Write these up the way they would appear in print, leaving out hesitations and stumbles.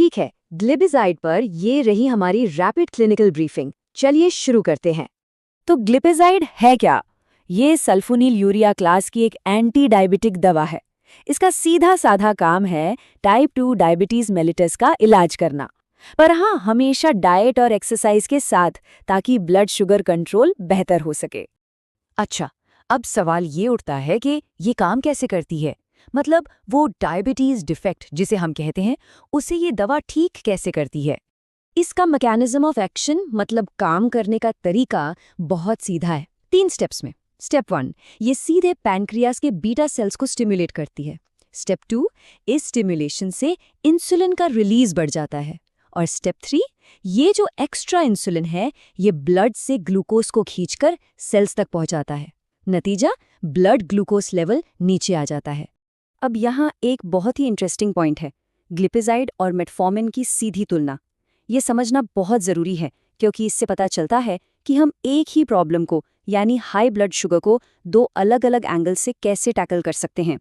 ठीक है, ग्लिपिज़ाइड पर ये रही हमारी रैपिड क्लिनिकल ब्रीफिंग। चलिए शुरू करते हैं। तो ग्लिपिज़ाइड है क्या? ये सल्फोनील यूरिया क्लास की एक एंटी डायबिटिक दवा है। इसका सीधा साधा काम है टाइप 2 डायबिटीज मेलिटस का इलाज करना। पर हाँ, हमेशा डाइट और एक्सरसाइज के साथ, ताकि ब्लड शुगर कंट्रोल बेहतर हो सके। अच्छा, अब सवाल ये उठता है कि ये काम कैसे करती है? मतलब वो डायबिटीज डिफेक्ट जिसे हम कहते हैं, उसे ये दवा ठीक कैसे करती है? इसका मैकेनिज्म ऑफ एक्शन मतलब काम करने का तरीका बहुत सीधा है, 3 स्टेप्स में। स्टेप 1, ये सीधे पैनक्रियाज के बीटा सेल्स को स्टिमुलेट करती है। स्टेप 2, इस स्टिमुलेशन से इंसुलिन का रिलीज बढ़ जाता है। और स्टेप 3, ये जो एक्स्ट्रा इंसुलिन है, ये ब्लड से ग्लूकोज को खींचकर सेल्स तक पहुंचाता है। नतीजा, ब्लड ग्लूकोज लेवल नीचे आ जाता है। अब यहाँ एक बहुत ही इंटरेस्टिंग पॉइंट है, ग्लिपिज़ाइड और मेटफॉर्मिन की सीधी तुलना। ये समझना बहुत ज़रूरी है, क्योंकि इससे पता चलता है कि हम एक ही प्रॉब्लम को, यानी हाई ब्लड शुगर को, 2 अलग-अलग एंगल से कैसे टैकल कर सकते हैं।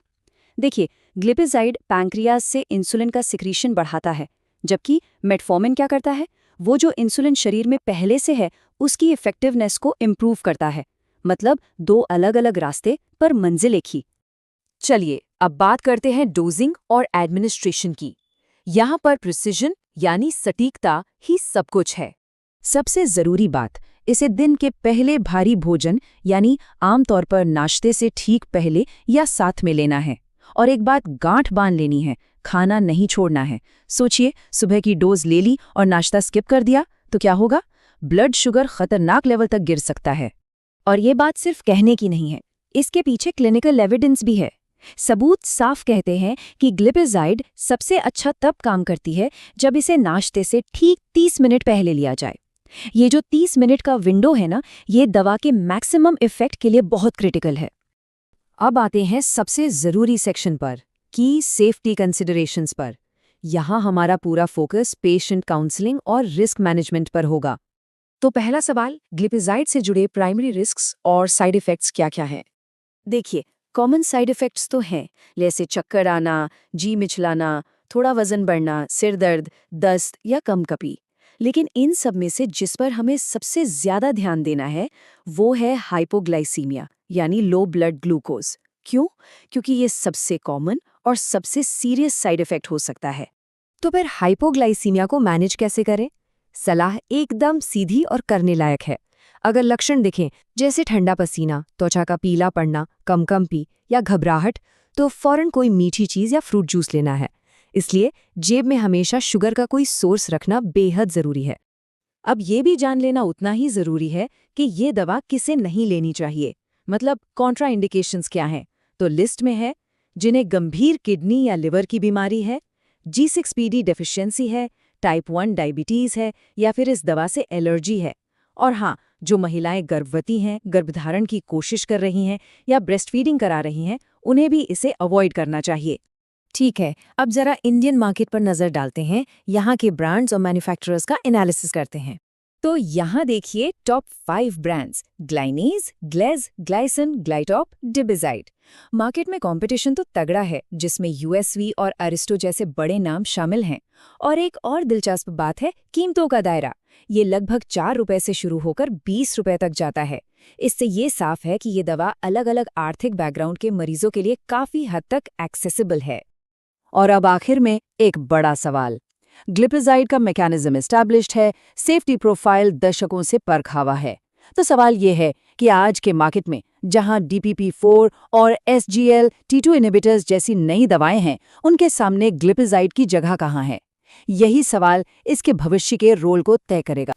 देखिए, ग्लिपिज़ाइड पैंक्रियाज से इंसुलिन का सिक्रीशन बढ़ाता है, जबकि मेटफॉर्मिन क्या करता है, वो जो इंसुलिन शरीर में पहले से है, उसकी इफेक्टिवनेस को इम्प्रूव करता है। मतलब 2 अलग-अलग रास्ते पर मंजिल एक ही। चलिए, अब बात करते हैं डोजिंग और एडमिनिस्ट्रेशन की। यहाँ पर प्रिसिजन यानी सटीकता ही सब कुछ है। सबसे ज़रूरी बात, इसे दिन के पहले भारी भोजन यानी आमतौर पर नाश्ते से ठीक पहले या साथ में लेना है। और एक बात गांठ बांध लेनी है, खाना नहीं छोड़ना है। सोचिए, सुबह की डोज ले ली और नाश्ता स्किप कर दिया तो क्या होगा? ब्लड शुगर खतरनाक लेवल तक गिर सकता है। और ये बात सिर्फ कहने की नहीं है, इसके पीछे क्लिनिकल एविडेंस भी है। सबूत साफ कहते हैं कि ग्लिपिज़ाइड सबसे अच्छा तब काम करती है जब इसे नाश्ते से ठीक 30 मिनट पहले लिया जाए। ये जो 30 मिनट का विंडो है ना, ये दवा के मैक्सिमम इफेक्ट के लिए बहुत क्रिटिकल है। अब आते हैं सबसे ज़रूरी सेक्शन पर, की सेफ्टी कंसिडरेशंस पर। यहाँ हमारा पूरा फोकस पेशेंट काउंसलिंग और रिस्क मैनेजमेंट पर होगा। तो पहला सवाल, ग्लिपिज़ाइड से जुड़े प्राइमरी रिस्क्स और साइड इफ़ेक्ट्स क्या-क्या हैं? देखिए, कॉमन साइड इफ़ेक्ट्स तो हैं, जैसे चक्कर आना, जी मिचलाना, थोड़ा वजन बढ़ना, सिर दर्द, दस्त या कंपकपी। लेकिन इन सब में से जिस पर हमें सबसे ज़्यादा ध्यान देना है, वो है हाइपोग्लाइसीमिया, यानी लो ब्लड ग्लूकोज। क्यों? क्योंकि ये सबसे कॉमन और सबसे सीरियस साइड इफ़ेक्ट हो सकता है। तो फिर हाइपोग्लाइसीमिया को मैनेज कैसे करें? सलाह एकदम सीधी और करने लायक है। अगर लक्षण दिखें, जैसे ठंडा पसीना, त्वचा का पीला पड़ना, कंपकंपी या घबराहट, तो फौरन कोई मीठी चीज़ या फ्रूट जूस लेना है। इसलिए जेब में हमेशा शुगर का कोई सोर्स रखना बेहद ज़रूरी है। अब ये भी जान लेना उतना ही ज़रूरी है कि ये दवा किसे नहीं लेनी चाहिए, मतलब कॉन्ट्रा इंडिकेशंस क्या हैं। तो लिस्ट में है जिन्हें गंभीर किडनी या लिवर की बीमारी है, G6PD डेफिशिएंसी है, टाइप 1 डायबिटीज़ है, या फिर इस दवा से एलर्जी है। और हाँ, जो महिलाएं गर्भवती हैं, गर्भधारण की कोशिश कर रही हैं या ब्रेस्ट फीडिंग करा रही हैं, उन्हें भी इसे अवॉइड करना चाहिए। ठीक है, अब जरा इंडियन मार्केट पर नज़र डालते हैं, यहाँ के ब्रांड्स और मैन्युफैक्चरर्स का एनालिसिस करते हैं। तो यहाँ देखिए टॉप 5 ब्रांड्स, ग्लाइनेज, ग्लेज, ग्लाइसन, ग्लाइटॉप, डिबिज़ाइड। मार्केट में कंपटीशन तो तगड़ा है, जिसमें यूएसवी और अरिस्टो जैसे बड़े नाम शामिल हैं। और एक और दिलचस्प बात है कीमतों का दायरा। ये लगभग 4 रुपए से शुरू होकर 20 रुपए तक जाता है। इससे ये साफ है कि ये दवा अलग-अलग आर्थिक बैकग्राउंड के मरीजों के लिए काफ़ी हद तक एक्सेसिबल है। और अब आखिर में एक बड़ा सवाल, ग्लिपिज़ाइड का मैकेनिज्म एस्टैब्लिश्ड है, सेफ्टी प्रोफाइल दशकों से परखा हुआ है। तो सवाल ये है कि आज के मार्केट में जहां DPP-4 और SGLT2 इनहिबिटर्स जैसी नई दवाएं हैं, उनके सामने ग्लिपिज़ाइड की जगह कहाँ है? यही सवाल इसके भविष्य के रोल को तय करेगा।